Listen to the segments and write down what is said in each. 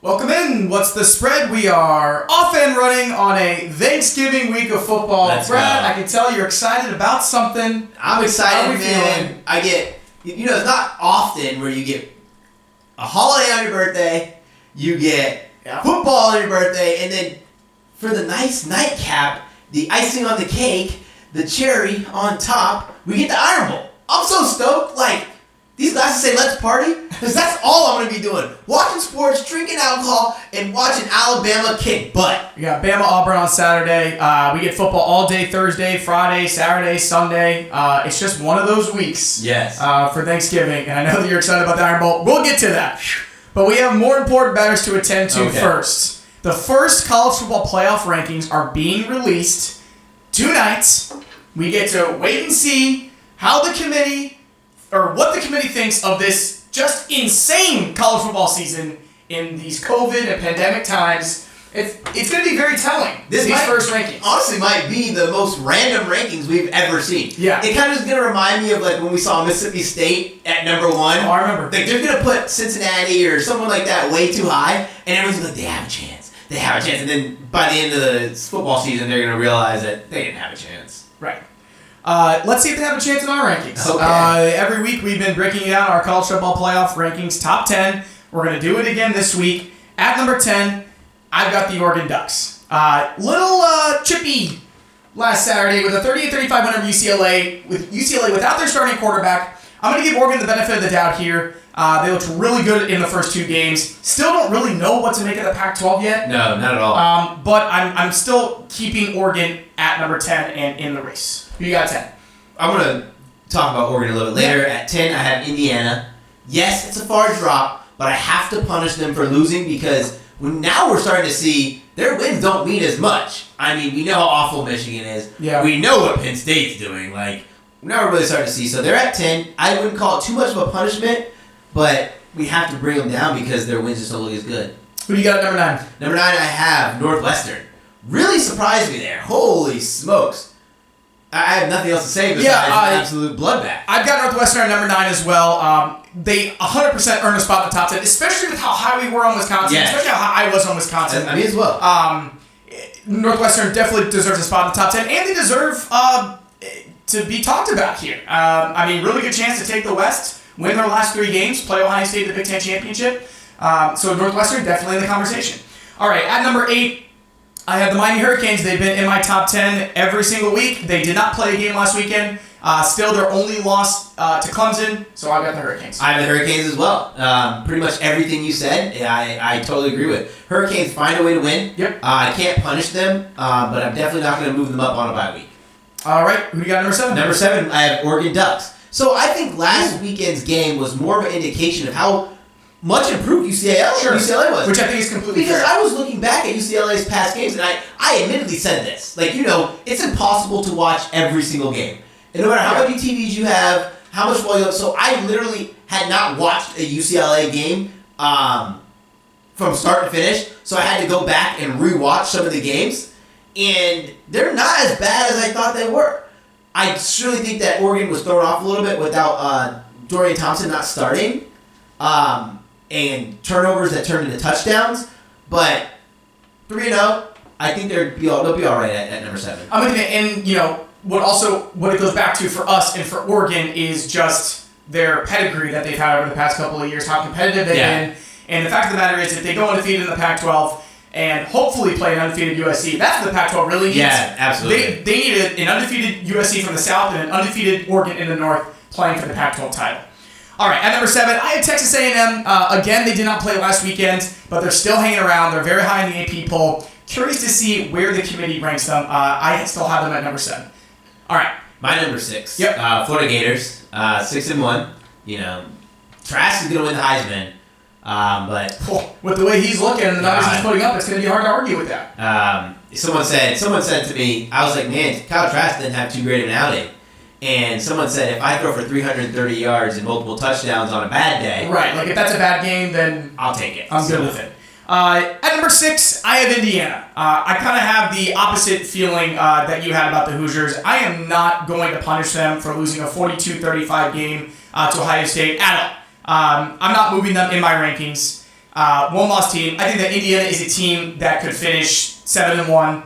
Welcome in. What's the spread? We are off and running on a Thanksgiving week of football. Let's Brad, go. I can tell you're excited about something. I'm excited, How are we man. feeling? I get, it's not often where you get a holiday on your birthday, you get football on your birthday, and then for the nice nightcap, the icing on the cake, the cherry on top, we get the Iron Bowl. I'm so stoked. Like, these guys say let's party, because that's all I'm going to be doing. Watching sports, drinking alcohol, and watching Alabama kick butt. We got Bama Auburn on Saturday. We get football all day Thursday, Friday, Saturday, Sunday. It's just one of those weeks Yes. for Thanksgiving. And I know that you're excited about the Iron Bowl. We'll get to that. But we have more important matters to attend to first. The first college football playoff rankings are being released tonight. We get to wait and see how the committee, or what the committee thinks of this just insane college football season in these COVID and pandemic times. It's going to be very telling, these first rankings. Honestly, might be the most random rankings we've ever seen. Yeah. It kind of is going to remind me of like when we saw Mississippi State at number 1. Oh, I remember. Like they're going to put Cincinnati or someone like that way too high, and everyone's like, they have a chance. They have a chance. And then by the end of the football season, they're going to realize that they didn't have a chance. Right. Let's see if they have a chance in our rankings. Okay. Every week we've been breaking down our college football playoff rankings, top 10. We're going to do it again this week. At number 10, I've got the Oregon Ducks. Little chippy last Saturday with a 38-35 win over UCLA. With UCLA without their starting quarterback, I'm going to give Oregon the benefit of the doubt here. They looked really good in the first 2 games. Still don't really know what to make of the Pac-12 yet. No, not at all. But I'm still keeping Oregon at number 10 and in the race. Who you got 10? I'm going to talk about Oregon a little bit later. Yeah. At 10, I have Indiana. Yes, it's a far drop, but I have to punish them for losing because now we're starting to see their wins don't mean as much. I mean, we know how awful Michigan is. Yeah. We know what Penn State's doing. Like, now we're really starting to see. So they're at 10. I wouldn't call it too much of a punishment, but we have to bring them down because their wins just don't look as good. Who do you got at number 9? Number 9, I have Northwestern. Really surprised me there. Holy smokes. I have nothing else to say besides an absolute bloodbath. I've got Northwestern at number 9 as well. They 100% earned a spot in the top 10, especially with how high we were on Wisconsin, especially how high I was on Wisconsin. I mean, as well. Northwestern definitely deserves a spot in the top 10, and they deserve to be talked about here. I mean, really good chance to take the West, win their last 3 games, play Ohio State in the Big Ten Championship. So Northwestern definitely in the conversation. All right, at number 8, I have the Miami Hurricanes. They've been in my top 10 every single week. They did not play a game last weekend. Still, their only loss to Clemson, so I've got the Hurricanes. I have the Hurricanes as well. Pretty much everything you said, I totally agree with. Hurricanes find a way to win. Yep. I can't punish them, but I'm definitely not going to move them up on a bye week. All right, who do you got number 7? Number 7, I have Oregon Ducks. So I think last weekend's game was more of an indication of how much improved UCLA was. Which I think is completely because fair. I was looking back at UCLA's past games, and I admittedly said this. Like, it's impossible to watch every single game. And no matter how many TVs you have, how much football you have. So I literally had not watched a UCLA game from start to finish. So I had to go back and rewatch some of the games. And they're not as bad as I thought they were. I surely think that Oregon was thrown off a little bit without Dorian Thompson not starting. And turnovers that turned into touchdowns. But 3-0, I think they'll be all right at number 7. I'm looking at, and what it goes back to for us and for Oregon is just their pedigree that they've had over the past couple of years, how competitive they've been. And the fact of the matter is, if they go undefeated in the Pac-12 and hopefully play an undefeated USC, that's what the Pac-12 really needs. Yeah, absolutely. They need an undefeated USC from the South and an undefeated Oregon in the North playing for the Pac-12 title. All right, at number 7, I have Texas A&M. Again, they did not play last weekend, but they're still hanging around. They're very high in the AP poll. Curious to see where the committee ranks them. I still have them at number 7. All right. My number 6. Yep. Florida Gators, 6-1. Trask is going to win the Heisman, but with the way he's looking and the numbers he's putting up, it's going to be hard to argue with that. Someone said to me, I was like, man, Kyle Trask didn't have too great of an outing. And someone said, if I throw for 330 yards and multiple touchdowns on a bad day... Right, like if that's a bad game, then... I'll take it. I'm good with it. At number 6, I have Indiana. I kind of have the opposite feeling that you had about the Hoosiers. I am not going to punish them for losing a 42-35 game to Ohio State at all. I'm not moving them in my rankings. one-loss team. I think that Indiana is a team that could finish 7-1.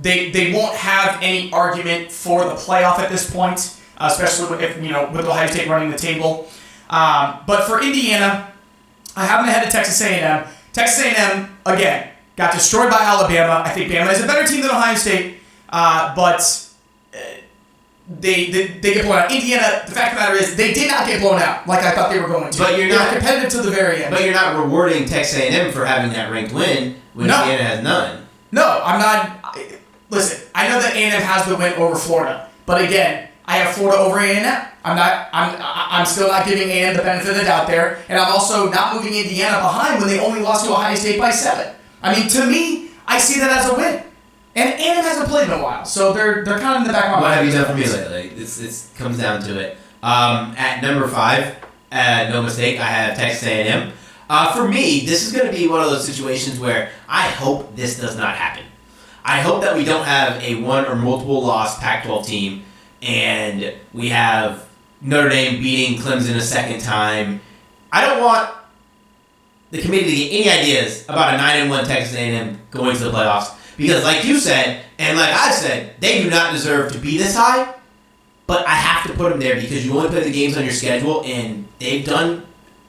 They won't have any argument for the playoff at this point, especially if with Ohio State running the table. But for Indiana, I have them ahead of Texas A&M. Texas A&M again got destroyed by Alabama. I think Bama is a better team than Ohio State, but they get blown out. Indiana, the fact of the matter is, they did not get blown out like I thought they were going to. But you're not competitive to the very end. But you're not rewarding Texas A&M for having that ranked win when Indiana has none. No, I'm not. Listen, I know that A&M has the win over Florida, but again, I have Florida over A&M. I'm still not giving A&M the benefit of the doubt there, and I'm also not moving Indiana behind when they only lost to Ohio State by 7. I mean, to me, I see that as a win. And A&M hasn't played in a while, so they're kind of in the back of my mind. What have you done for me lately? This comes down to it. At number 5, no mistake, I have Texas A&M. For me, this is going to be one of those situations where I hope this does not happen. I hope that we don't have a one or multiple loss Pac-12 team, and we have Notre Dame beating Clemson a second time. I don't want the committee to get any ideas about a 9-1 Texas A&M going to the playoffs. Because like you said, and like I said, they do not deserve to be this high, but I have to put them there because you only play the games on your schedule, and they've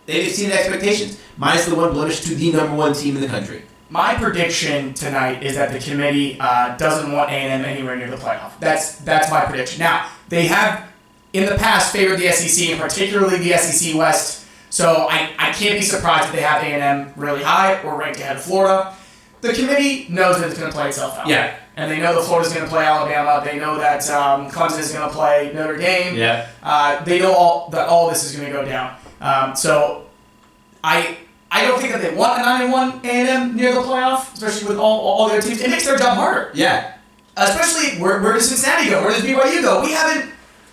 exceeded expectations. Minus the one blemish to the number 1 team in the country. My prediction tonight is that the committee doesn't want A&M anywhere near the playoff. That's my prediction. Now, they have, in the past, favored the SEC, and particularly the SEC West, so I can't be surprised if they have A&M really high or ranked ahead of Florida. The committee knows that it's going to play itself out. Yeah. And they know that Florida's going to play Alabama. They know that Clemson is going to play Notre Dame. Yeah. They know that all this is going to go down. So I don't think that they want a 9-1 A&M near the playoff, especially with all the other teams. It makes their job harder. Yeah. Especially where does Cincinnati go? Where does BYU go?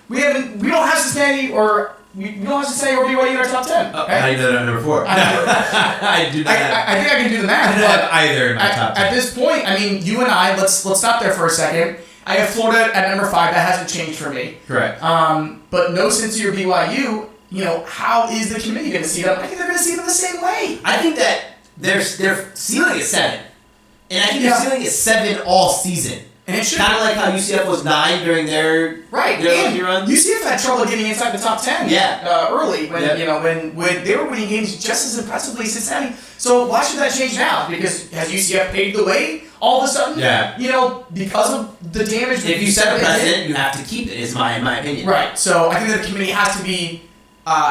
We don't have Cincinnati or. We don't have Cincinnati or BYU in our top 10. Okay? How do you know that number 4? I do not. I think I can do the math. I don't have either in my top 10. At this point, I mean, you and I, let's stop there for a second. I have Florida at number 5. That hasn't changed for me. Correct. But no Cincy or BYU, how is the committee going to see them? I think they're going to see them the same way. I think that their ceiling is 7. And I think their ceiling is 7 all season. And it should kind of like how UCF was 9 during their lucky run. UCF had trouble getting inside the top 10 early when they were winning games just as impressively as Cincinnati. So why should that change now? Because has UCF paved the way all of a sudden? Yeah. Because of the damage. If you set a precedent, you have to keep it, is my opinion. Right. So I think that the committee has to be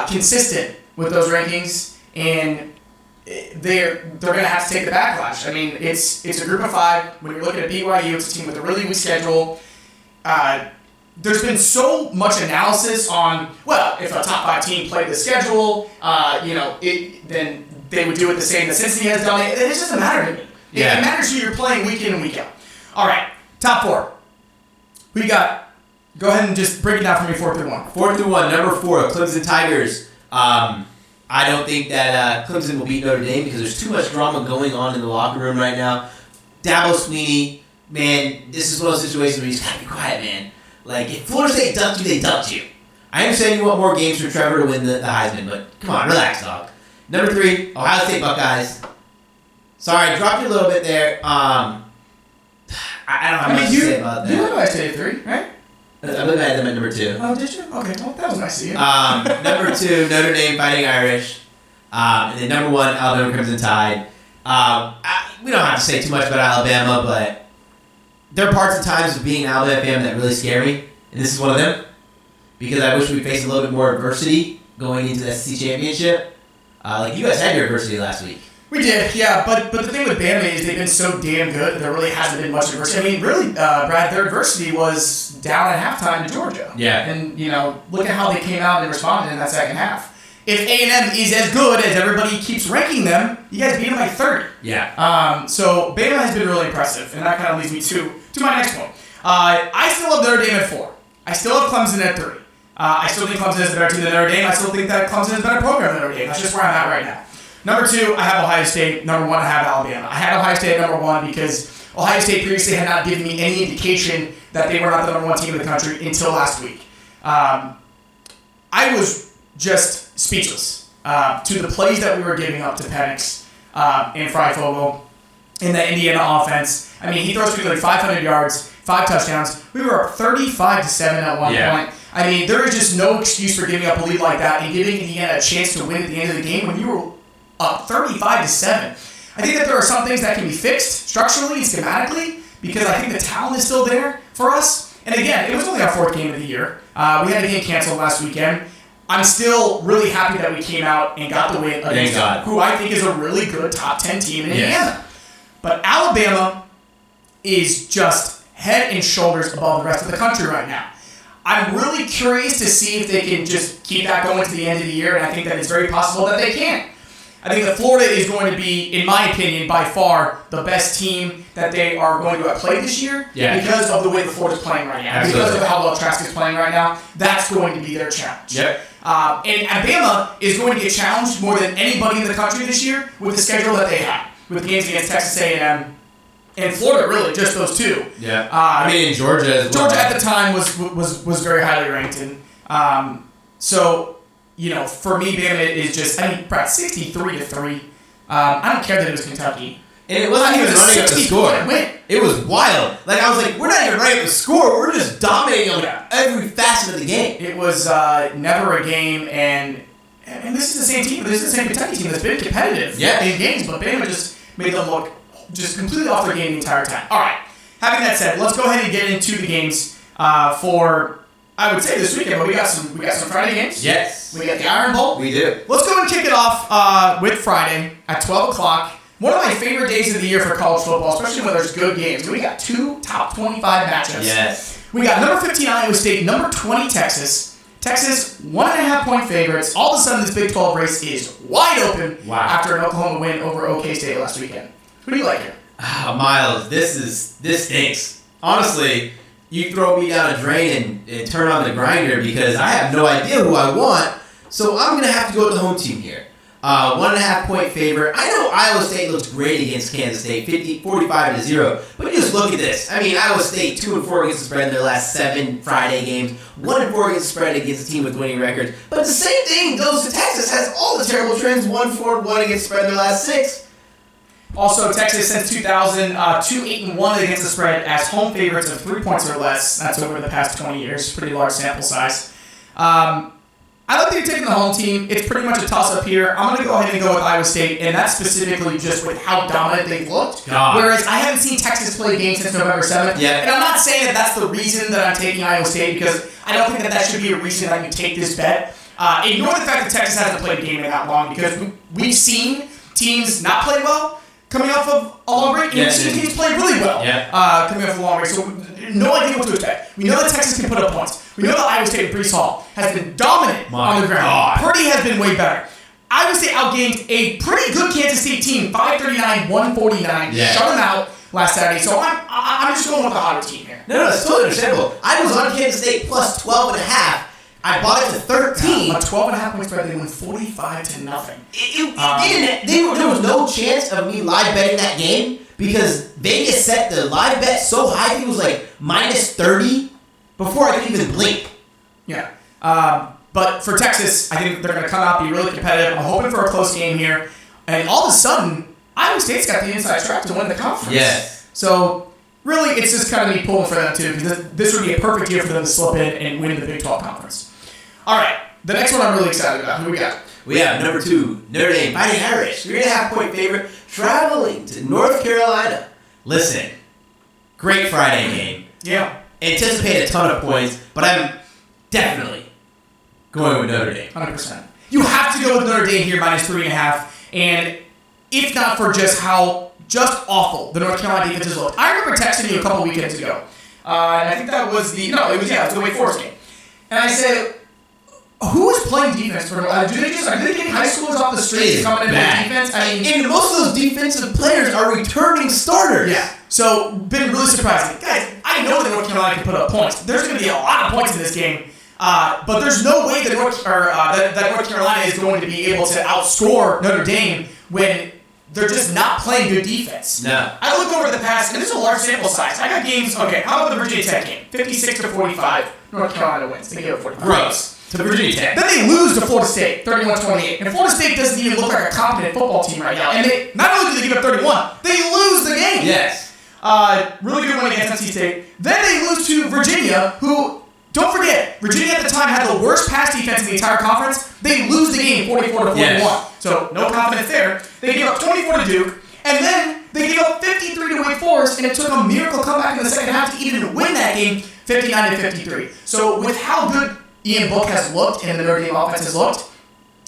consistent with those rankings, and they're going to have to take the backlash. I mean, it's a group of 5. When you're looking at BYU, it's a team with a really weak schedule. There's been so much analysis on, well, if a top 5 team played the schedule, then they would do it the same that Cincinnati has done. It just doesn't matter to me. It matters who you're playing week in and week out. All right, top 4. Who you got? Go ahead and just break it down for me 4 through 1. 4 through 1, number 4, Clemson Tigers. I don't think that Clemson will beat Notre Dame because there's too much drama going on in the locker room right now. Dabo Swinney, man, this is one of those situations where you just gotta be quiet, man. Like, if Florida State dunked you, they dunked you. I understand you want more games for Trevor to win the Heisman, but come on, relax, dog. Number 3, Ohio State Buckeyes. Sorry, I dropped you a little bit there. I don't have much to say about that. You have Ohio State at 3, right? I believe I had them at number 2. Oh, did you? Okay, well, that was nice of you. Number 2, Notre Dame Fighting Irish. And then number 1, Alabama Crimson Tide. We don't have to say too much about Alabama, but there are parts and times of being an Alabama fan that really scare me, and this is one of them. Because I wish we faced a little bit more adversity going into the SEC championship. Like you guys had your adversity last week. We did, yeah, but the thing with Bama is they've been so damn good, there really hasn't been much adversity. I mean, really, Brad, their adversity was down at halftime to Georgia. Yeah. And, look at how they came out and responded in that second half. If A&M is as good as everybody keeps ranking them, you guys beat them by 30. Yeah. So Bama has been really impressive, and that kind of leads me to my next point. I still have Notre Dame at 4. I still have Clemson at 3. I still think Clemson is a better team than Notre Dame. I still think that Clemson is a better program than Notre Dame. That's just where I'm at right now. Number 2, I have Ohio State. Number 1, I have Alabama. I had Ohio State at number 1 because Ohio State previously had not given me any indication that they were not the number 1 team in the country until last week. I was just speechless to the plays that we were giving up to Penix and Freifogel in the Indiana offense. I mean, he throws for like 500 yards, 5 touchdowns. We were up 35-7 at one point. I mean, there is just no excuse for giving up a lead like that and giving Indiana a chance to win at the end of the game when you were up 35-7. I think that there are some things that can be fixed structurally and schematically because I think the talent is still there for us. And again, it was only our 4th game of the year. We had a game canceled last weekend. I'm still really happy that we came out and got the win against who I think is a really good top 10 team in Indiana. But Alabama is just head and shoulders above the rest of the country right now. I'm really curious to see if they can just keep that going to the end of the year, and I think that it's very possible that they can. I think that Florida is going to be, in my opinion, by far the best team that they are going to have played this year because of the way the Florida's playing right now. Absolutely. Because of how well Trask is playing right now, that's going to be their challenge. And Alabama is going to get challenged more than anybody in the country this year with the schedule that they have, with games against Texas A&M and Florida, really, just those two. I mean, in Georgia as well. Georgia at the time was very highly ranked. And so, you know, for me, Bama is just, I mean, Pratt, 63-3. I don't care that it was Kentucky. And it wasn't even running up the score. It was wild. Like, I was like, we're not even running up the score. We're just dominating on every facet of the game. It was never a game, and this is the same team. This is the same Kentucky team that's been competitive in games, but Bama just made them look just completely off their game the entire time. All right. Having that said, let's go ahead and get into the games for, I would say, this weekend. But we got some Friday games. Yes. We got the Iron Bowl. We do. Let's go and kick it off with Friday at 12 o'clock. One of my favorite days of the year for college football, especially when there's good games. We got 2 top 25 matchups. Yes. We got number 15 Iowa State, number 20 Texas. Texas, 1.5-point favorites. All of a sudden, this Big 12 race is wide open after an Oklahoma win over OK State last weekend. Who do you like here? Miles, this stinks. Honestly, you throw me down a drain and turn on the grinder because I have no idea who I want. So I'm going to have to go with the home team here. 1.5-point favorite. I know Iowa State looks great against Kansas State, 45-0. But you just look at this. I mean, Iowa State 2-4 against the spread in their last 7 Friday games. 1-4 against the spread against a team with winning records. But the same thing goes to Texas. Has all the terrible trends. 1-4-1 against the spread in their last 6. Also, Texas since 2000, 2-8-1 against the spread as home favorites of 3 points or less. That's over the past 20 years. Pretty large sample size. I don't think you're taking the home team. It's pretty much a toss-up here. I'm going to go ahead and go with Iowa State, and that's specifically just with how dominant they've looked. Whereas I haven't seen Texas play a game since November 7th. And I'm not saying that that's the reason that I'm taking Iowa State, because I don't think that should be a reason that you take this bet. Ignore the fact that Texas hasn't played a game in that long, because we've seen teams not play well coming off of a long break, and we've seen teams play really well coming off a long break. So no idea what to expect. We know that Texas can put up points. We know that Iowa State and Breece Hall has been dominant on the ground. Purdy has been way better. Iowa State outgained a pretty good Kansas State team, 539-149. Shut them out last Saturday. So I'm just going with the hotter team here. No, it's totally understandable. I was on Kansas State plus 12.5. I bought it to 13. A 12.5-point spread, they won 45-0. There was no chance of me live betting that game because Vegas set the live bet so high. I think it was like minus 30 before I could even blink. But for Texas, I think they're going to come out, be really competitive. I'm hoping for a close game here. And all of a sudden, Iowa State's got the inside track to win the conference. So really, it's just kind of me pulling for them too, because this would be a perfect year for them to slip in and win the Big 12 conference. All right, the next one I'm really excited about. Who we got? We have number 2, Notre Dame, Fighting Irish, 3.5-point favorite, traveling to North Carolina. Listen, great Friday game. Anticipate a ton of points, but I'm definitely going with Notre Dame. 100%. You have to go with Notre Dame here, minus 3.5. And if not for just awful the North Carolina defenses looked. I remember texting you a couple weekends ago. And I think that was the Wake Forest game. And I said, who is playing defense for them? Are they getting high schoolers off the street coming in with defense? I mean, and most of those defensive players are returning starters. So, been really surprising. Guys, I know that North Carolina can put up points. There's going to be a lot of points in this game. But there's no way that North Carolina is going to be able to outscore Notre Dame when they're just not playing good defense. No. I looked over the past, and this is a large sample size. I got games, how about the Virginia Tech game? 56-45, North Carolina wins. They gave up 45. Gross. to Virginia Tech. Then they lose to Florida State, 31-28. And Florida State doesn't even look like a competent football team right now. And they not only do they give up 31, they lose the game. Yes. Really good win against NC State. Then they lose to Virginia, who, don't forget, Virginia at the time had the worst pass defense in the entire conference. They lose the game 44-41. Yes. So no confidence there. They give up 24 to Duke. And then they gave up 53 to Wake Forest, and it took a miracle comeback in the second half to even win that game, 59-53. So with how good Ian Book has looked and the Notre Dame offense has looked,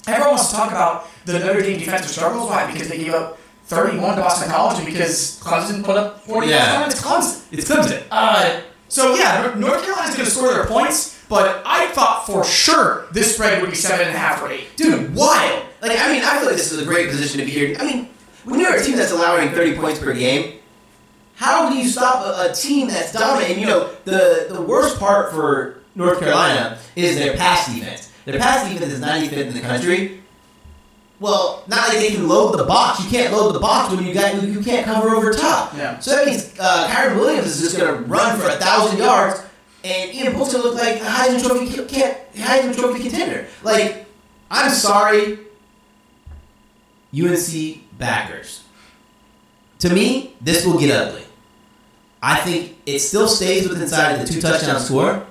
everyone wants to talk about the Notre Dame defensive struggles. Why? Because they gave up 31 to Boston College, and because Clemson put up 40 points. It's Clemson. So yeah, North Carolina's going to score their points, but I thought for sure this spread would be 7.5 or 8. Dude, wild. I feel like this is a great position to be here. When you're a team that's allowing 30 points per game, how do you stop a team that's dominant? And, the worst part for North Carolina is their pass defense. Their pass defense is 95th in the country. Well, not like they can load the box. You can't load the box when you can't cover over top. Yeah. So that means Kyron Williams is just going to run for 1,000 yards, and Ian Book's going to look like a Heisman Trophy contender. I'm sorry, UNC backers. To me, this will get ugly. I think it still stays within inside of the 2-touchdown score,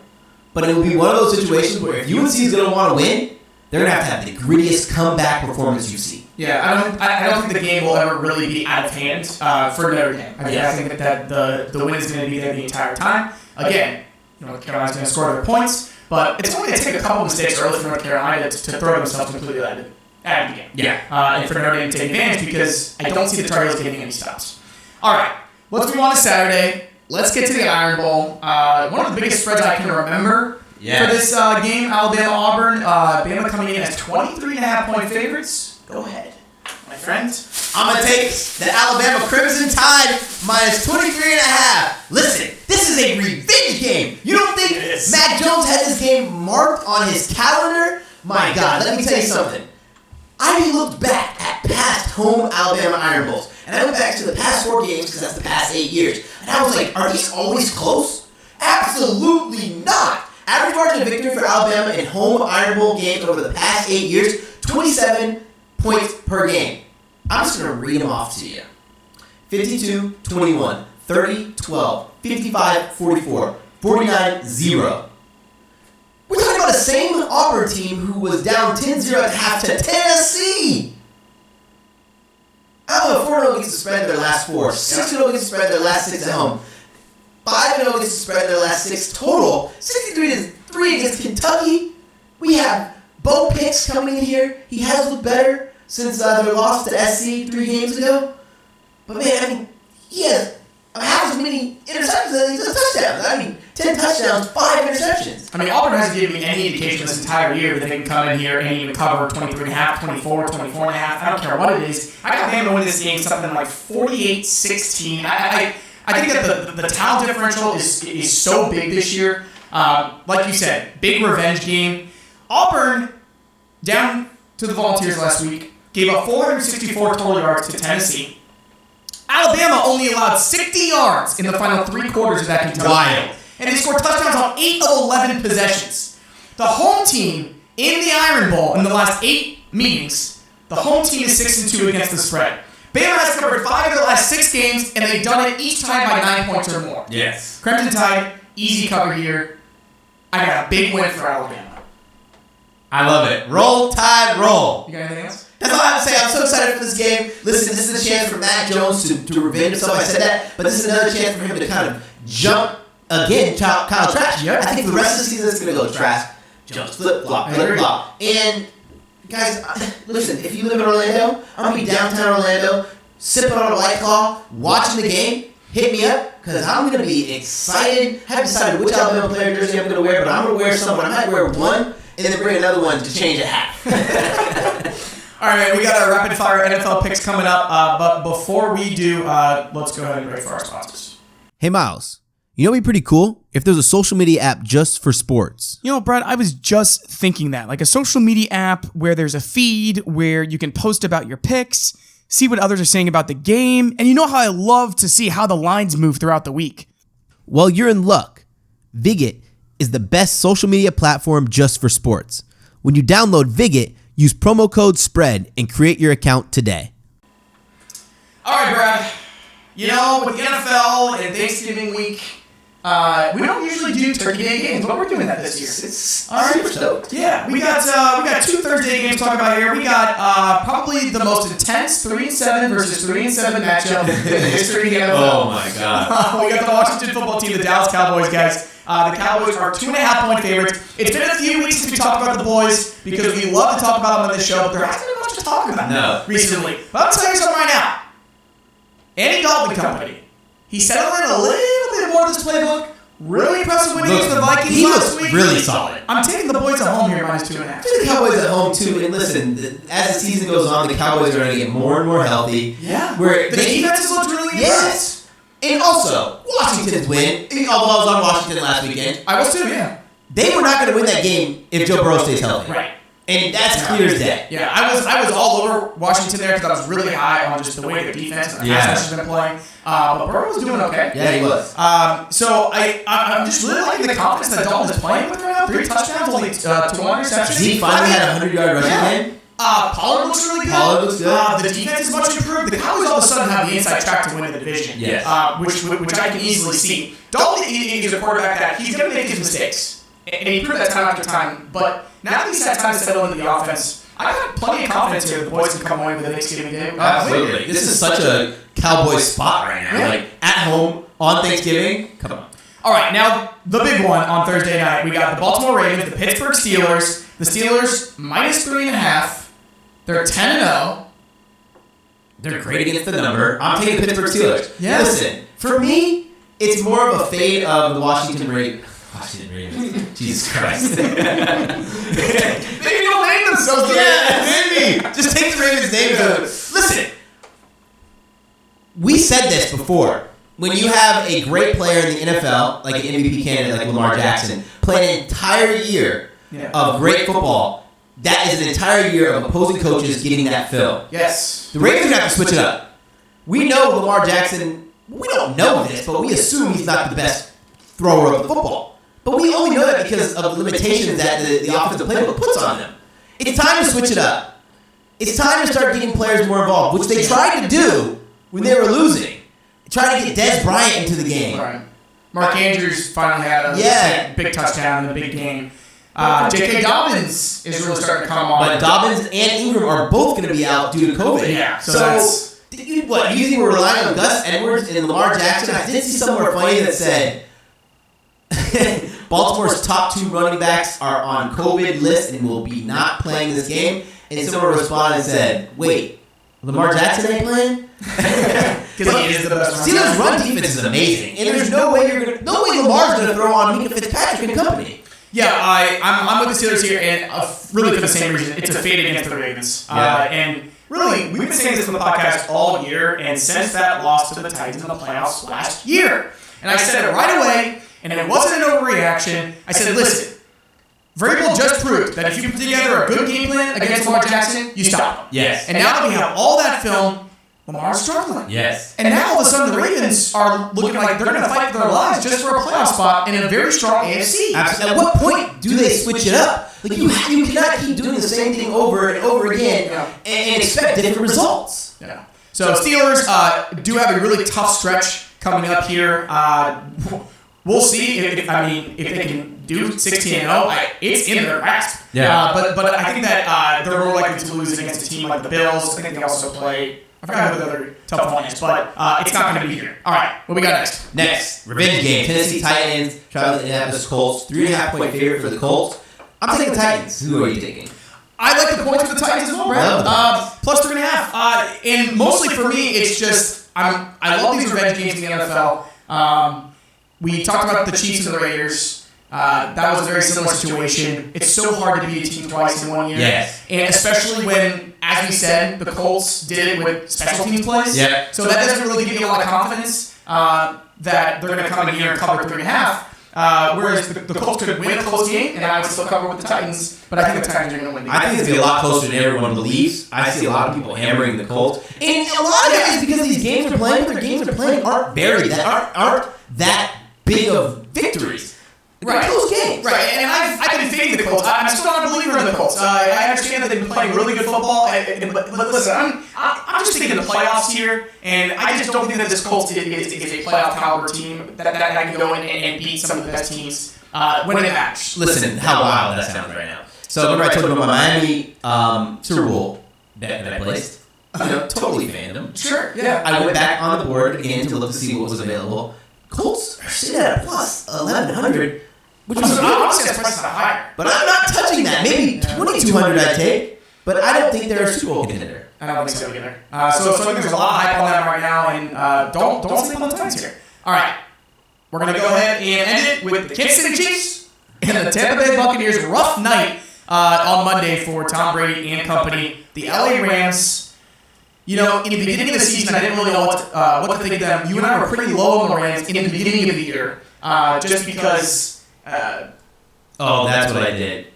but it will be one of those situations where if UNC is going to want to win, they're going to have the grittiest comeback performance you see. Yeah, I don't think the game will ever really be out of hand for Notre Dame. I think that the win is going to be there the entire time. Again, North Carolina's going to score their points, but it's only going to take a couple mistakes early for North Carolina to throw themselves completely out of the game. Yeah. And for Notre Dame to take advantage, because I don't see the Tarheels getting any stops. All right, let's move on to Saturday. Let's get to the Iron Bowl. One of the biggest spreads I can remember for this game, Alabama-Auburn. Bama coming in as 23.5-point favorites. Go ahead, my friend. I'm going to take the Alabama Crimson Tide minus 23.5. Listen, this is a revenge game. You don't think Mac Jones had this game marked on his calendar? My God, let me tell you something. I looked back at past home Alabama Iron Bowls, and I went back to the past 4 games because that's the past 8 years, and I was like, are these always close? Absolutely not. Average margin of victory for Alabama in home Iron Bowl games over the past 8 years, 27 points per game. I'm just going to read them off to you. 52-21, 30-12, 55-44, 49-0. We're talking about the same Auburn team who was down 10-0 at half to Tennessee. Alabama 4-0 against the spread in their last 4. 6-0 against the spread in their last 6 at home. 5-0 against the spread in their last 6 total. 63-3 against Kentucky. We have Bo Picks coming in here. He has looked better since their loss to SC 3 games ago. But man, he has half as many interceptions as he does touchdowns. 10 touchdowns, 5 interceptions. Auburn hasn't given me any indication this entire year that they can come in here and even cover 23.5, 24, 24.5. I don't care what it is. I got them to win this game something like 48-16. I think that the talent differential is so big this year. Like you said, big revenge game. Auburn, down to the Volunteers last week, gave up 464 total yards to Tennessee. Alabama only allowed 60 yards in the final 3 quarters of that Kentucky game. And they scored touchdowns on 8 of 11 possessions. The home team in the Iron Bowl in the last 8 meetings, the home team is 6-2 against the spread. Bama has covered 5 of the last 6 games, and they've done it each time by 9 points or more. Yes. Crimson Tide, easy cover here. I got a big win for Alabama. I love it. Roll Tide, roll. You got anything else? That's all I have to say. I'm so excited for this game. Listen, this is a chance for Mac Jones to revenge himself. I said that, but this is another chance for him to kind of jump again, Kyle Trask. Yep. I think for the rest of the season, it's going to go Trask, Jones, flip-flop. And, guys, listen, if you live in Orlando, I'm going to be downtown Orlando, sipping on a White Claw, watching the game. Hit me up, because I'm going to be excited. I haven't decided which Alabama player jersey I'm going to wear, but I'm going to wear someone. I might wear one and then bring another one to change a hat. All right, man, we got our rapid-fire NFL picks coming up, but before we do, let's go ahead and break for our sponsors. Hey, Miles, you know what'd be pretty cool? If there's a social media app just for sports. Brad, I was just thinking that. Like a social media app where there's a feed where you can post about your picks, see what others are saying about the game, and you know how I love to see how the lines move throughout the week. Well, you're in luck. Viget is the best social media platform just for sports. When you download Viget, use promo code SPREAD and create your account today. All right, Brad. You know, with the NFL and Thanksgiving week, we don't usually do Turkey Day games, but we're doing that this year. All right, super stoked. Yeah, we got 2 Thursday games to talk about here. We got probably the most intense 3-7 versus 3-7 matchup in the history of the NFL. Oh my God. We got the Washington football team, the Dallas Cowboys, guys. The Cowboys are 2.5-point favorites. It's been a few weeks since we talked about the boys because we love to talk about them on this show, but there hasn't been much to talk about recently. But I'll tell you something right now. Andy Dalton Company. He settled in a little bit more of this playbook. Really impressive win against the Vikings last week. Really solid. I'm taking the boys at home here minus 2.5. The Cowboys at home too, and listen, as the season goes on, the Cowboys are going to get more and more healthy. Yeah. Where the defenses looked really good. Yes. And also, Washington's win, although I was on Washington last weekend. I was too, yeah. They were not going to win that game if Joe Burrow stays healthy. Right. And that's clear as day. Yeah, I was all over Washington there because I was really high on just the way their defense and the pass rush has been playing. But Burrow was doing okay. Yeah, he was. So I'm just really liking the confidence that Dalton is playing with right now. 3 touchdowns, only 2 interceptions. He finally had a 100-yard rushing game. Pollard looks really good. Pollard looks good. The defense is much improved. The Cowboys all of a sudden have the inside track to win the division. Yes. Which I can easily see. Dalton is a quarterback that he's going to make his mistakes. And he proved that time after time. But now that he's had time to settle into the offense, I got plenty of confidence here that the boys can come away with a Thanksgiving Day. Absolutely. This is such a Cowboys spot right now. Yeah. Like, at home, on Thanksgiving. Come on. All right, now the big one on Thursday night. We got the Baltimore Ravens, the Pittsburgh Steelers. The Steelers minus 3.5. They're 10-0. They're great against the number. I'm taking the Pittsburgh Steelers. Yeah. Listen, for me, it's more of a fade of the Washington Ravens. Jesus Christ. Maybe they'll name themselves the Maybe. Just take the Ravens' name. Listen, we said this before. When you have a great player in the NFL, like an MVP candidate like Lamar Jackson, play an entire year of great football, that is an entire year of opposing coaches getting that fill. Yes. The Ravens have to switch it up. We know Lamar Jackson, we don't know this, but we assume he's not the best thrower of the football. But we only know that because of the limitations that the offensive playbook puts on them. It's time to switch it up. It's time to start getting players more involved, which they tried to do when they were losing. Trying to get Des Bryant into the game. Right. Mark Andrews finally had a big touchdown in the big game. J.K. Dobbins is really starting to come on. But Dobbins and Ingram are both going to be out due to COVID. Yeah. So you think we're relying on Gus Edwards and Lamar Jackson? I did see somewhere funny that said Baltimore's top 2 running backs are on COVID list and will be not playing this game. And someone responded and said, "Wait, Lamar Jackson ain't playing?" Because he is the best. Steelers' run defense is amazing, and there's no way Lamar's gonna throw on Minka Fitzpatrick and company. Yeah, I'm with the Steelers here, and really for the same reason. It's a fade against the Ravens. And really, we've been saying this on the podcast all year, and since that loss to the Titans in the playoffs last year. And I said it right away, and it wasn't an overreaction. I said, listen, Vrabel just proved that if you put together a good game plan against Lamar Jackson, you stop him. Yes. And now that we have all that film, Lamar's struggling. Yes. And now all of a sudden the Ravens are looking like they're going to fight for their lives just for a playoff spot in a very strong AFC. At what point do they switch it up? Like you cannot keep doing the same thing over and over again and expect different results. Yeah. So Steelers do have a really tough stretch coming up here. We'll see if they can do 16-0. It's in their grasp. Yeah. But I think that they're more likely to lose against a team like the Bills. I think they also play. I forgot who the other tough one is, but it's not going to be here. All right, what we got next? Next, revenge game. Tennessee Titans traveling to Indianapolis Colts. 3.5-point favorite for the Colts. I'm taking the Titans. Who are you taking? I like the points for the Titans as well, Brad. Plus 3.5. And mostly for me, it's just I love these revenge games in the NFL. We talked about the Chiefs and the Raiders. That was a very similar situation. It's so hard to beat a team twice in 1 year. Yes. And especially when, as we said, the Colts did it with special teams plays. Yeah. So that doesn't really give you a lot of confidence that they're going to come in here and cover 3.5. Whereas the Colts could win a close game, and I would still cover with the Titans. But I think the Titans are going to win the game. I think it's going to be a lot closer than everyone believes. I see a lot of people hammering the Colts. And a lot of it is because these games are playing, but their games are playing aren't buried, aren't that big of victories. Right. Close games. Right, and I've been fading the Colts. I'm still not a believer in the the Colts. I understand that they've been playing really good football, but listen, I'm just thinking the playoffs here, and I just don't think that this Colts is a playoff caliber team that I can go in and beat some of the best teams when it matters. Listen, how wild that sounds right now. So remember I told you about my Miami Super Bowl bet that I placed? Totally fandom. Sure, yeah. I went back on the board again to look to see what was available. Colts are sitting at a plus 1,100, which was honestly that's prices are higher. But I'm not touching that. Maybe 2,200 I'd take, but I don't think they're a Super Bowl contender. I don't think so either. So I think there's a lot of hype on them right now, and don't sleep on the Titans here. All right, we're gonna go ahead and end it with the Kansas City Chiefs and the Tampa Bay Buccaneers. Rough night on Monday for Tom Brady and company. The LA Rams. In the beginning of the season, I didn't really know what to think of them. You and I were pretty low on the Rams in the beginning of the year, just because. That's what I did.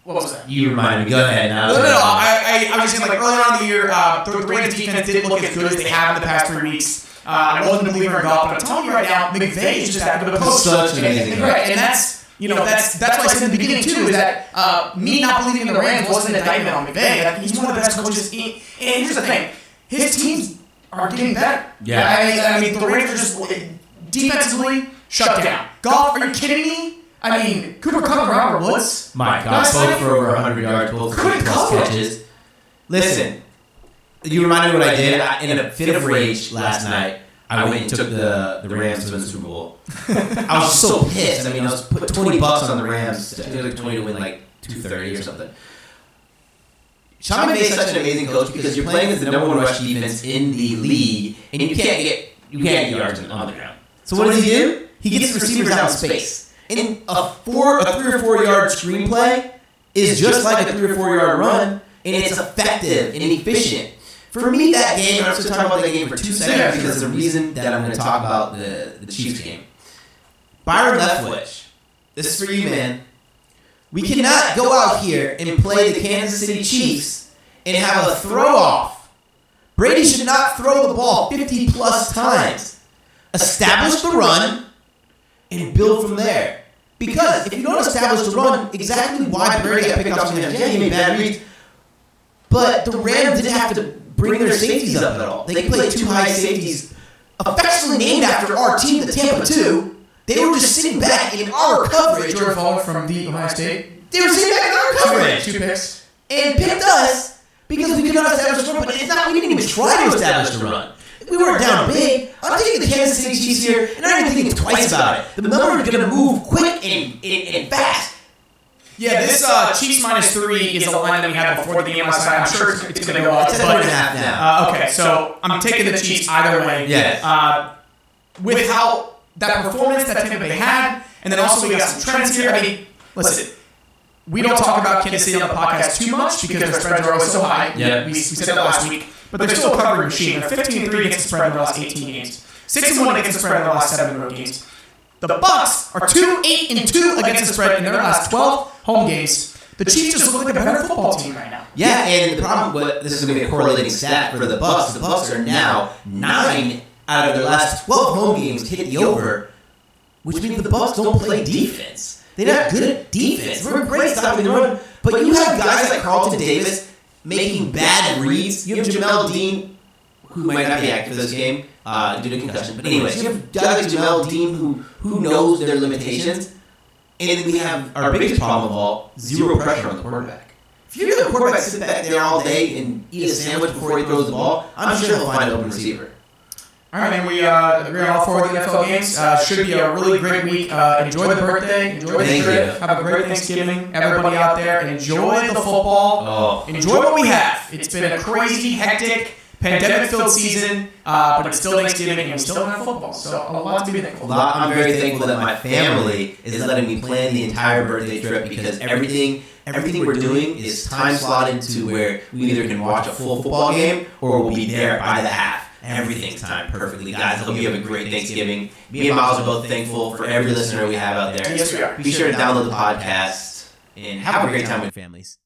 What was that? You reminded me. Go ahead now. No. I was saying, like, earlier on in the year, the Rams defense didn't look as good as they have in the past 3 weeks. I wasn't a believer in golf, but I'm telling you right now, McVay is just that good of a coach. Such an amazing coach. Right, and that's what I said in the beginning too. Is that me not believing in the Rams wasn't an indictment on McVay. Like, he's one of the best coaches. And here's the thing: his teams are getting better. Yeah. I mean, the Rams are just defensively shut down. Golf? Are you kidding me? I mean, Cooper Kupp and Robert Woods. My God, both for over 100 yards, both for plus catches. Listen, you reminded me what I did. In a fit of rage last night, I went and took the Rams to win the Super Bowl. I was so pissed. I mean, I was put $20 on the Rams. I think it was like 20 to win like 230 or something. Sean McVay is such an amazing coach because you're playing as the number 1 rush defense in the league, and you can't get yards on the ground. So what does he do? He gets the receivers out in space. And a 3 or 4 yard screenplay is just like a 3 or 4 yard run, and it's effective and efficient. For me, that game, I'm just talking about that game for 2 seconds because the reason that I'm going to talk about the Chiefs game. Byron Leftwich, this is for you, man. We cannot go out here and play the Kansas City Chiefs and have a throw off. Brady should not throw the ball 50 plus times. Establish the run and build from there. Because if you don't establish the run, exactly why Brady got picked off sometimes. Yeah, he made bad reads. But the Rams didn't have to bring their safeties up at all. They played 2 high safeties, affectionately named after our team, the Tampa 2. They were just sitting back in our coverage. Jordan Fuller from the Ohio State. They were sitting back in our coverage. 2 picks. And picked us because we could not establish the run. But it's not. We didn't even try to establish the run. We weren't down big. I'm taking the Kansas City Chiefs here, and I'm not even thinking twice about it. The number is going to move quick and fast. Yeah, this Chiefs -3 is a line that we had before the game last night. I'm sure it's going to go up. It's at 1.5 now. Okay, so I'm taking the Chiefs either way. Yeah. With how that performance that Tampa Bay had, and then also we got some trends here. I mean, listen, we don't talk about Kansas City on the podcast too much because their spreads are always so high. Yeah. We said that last week. But they're still a covering machine. They're 15-3 against the spread in their last 18 games. 6-1 against the spread in their last 7 road games. The Bucs are 2-8-2 against the spread in their last 12 home games. The Chiefs just look like a better football team right now. Yeah, and the problem with this is going to be a correlating stat for the Bucs. The Bucs are now 9 out of their last 12 home games hit the over, which means the Bucs don't play defense. They're not good at defense. We're great stopping the run, but you have guys like Carlton Davis making bad reads. You have Jamel Dean, who might not be active for this game due to concussion. But anyways, you have guys like Jamel Dean who knows their limitations. And then we have our biggest problem of all, zero pressure on the quarterback. If you let the quarterback sit back there all day and eat a sandwich before he throws the ball, I'm sure he'll find an open receiver. All right, man. We agree on all 4 of the NFL games. Should be a really great week. Enjoy the birthday. Enjoy the trip. Have a great Thanksgiving. Everybody out there, enjoy the football. Enjoy what we have. It's been a crazy, hectic, pandemic-filled season, but it's still Thanksgiving and we still have football. So a lot to be thankful for. I'm very thankful that my family is letting me plan the entire birthday trip because everything we're doing is time slotted to where we either can watch a full football game or we'll be there by the half. Everything's timed perfectly. Guys, I hope you have a great Thanksgiving. Me and Miles are both thankful for every listener we have out there. Yes, we are. Be sure to download the podcast and have a great time with families.